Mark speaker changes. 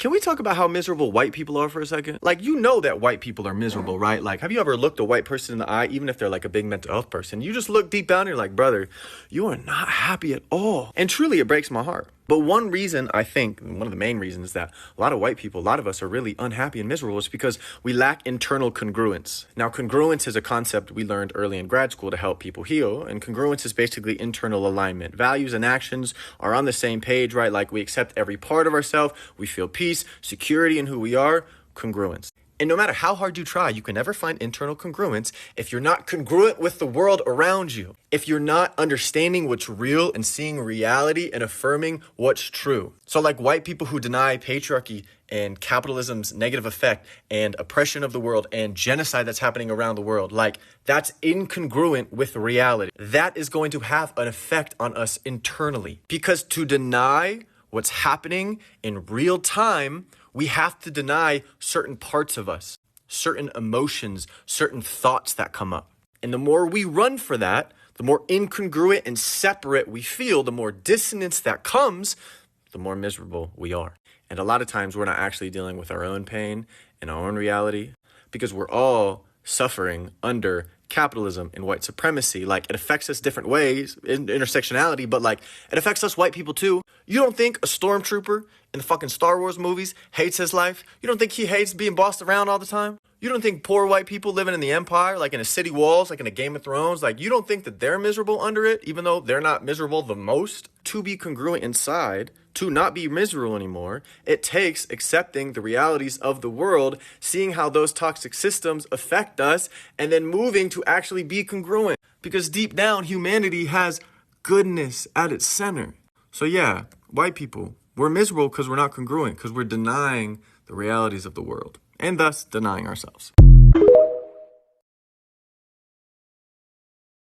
Speaker 1: Can we talk about how miserable white people are for a second? Like, you know that white people are miserable, right? Like, have you ever looked a white person in the eye, even if they're like a big mental health person? You just look deep down and you're like, brother, you are not happy at all. And truly, it breaks my heart. But one reason, I think, one of the main reasons that a lot of white people, a lot of us are really unhappy and miserable is because we lack internal congruence. Now, congruence is a concept we learned early in grad school to help people heal. And congruence is basically internal alignment. Values and actions are on the same page, right? Like we accept every part of ourselves. We feel peace, security in who we are, congruence. And no matter how hard you try, you can never find internal congruence if you're not congruent with the world around you. If you're not understanding what's real and seeing reality and affirming what's true. So like white people who deny patriarchy and capitalism's negative effect and oppression of the world and genocide that's happening around the world, like that's incongruent with reality. That is going to have an effect on us internally. Because to deny what's happening in real time, we have to deny certain parts of us, certain emotions, certain thoughts that come up. And the more we run for that, the more incongruent and separate we feel, the more dissonance that comes, the more miserable we are. And a lot of times we're not actually dealing with our own pain and our own reality because we're all suffering under capitalism and white supremacy. Like it affects us different ways in intersectionality, but like it affects us white people too. You don't think a stormtrooper in the fucking Star Wars movies hates his life? You don't think he hates being bossed around all the time? You don't think poor white people living in the empire, like in a city walls, like in a Game of Thrones, like you don't think that they're miserable under it, even though they're not miserable the most? To be congruent inside, to not be miserable anymore, it takes accepting the realities of the world, seeing how those toxic systems affect us, and then moving to actually be congruent. Because deep down, humanity has goodness at its center. So yeah, white people, we're miserable because we're not congruent, because we're denying the realities of the world, and thus denying ourselves.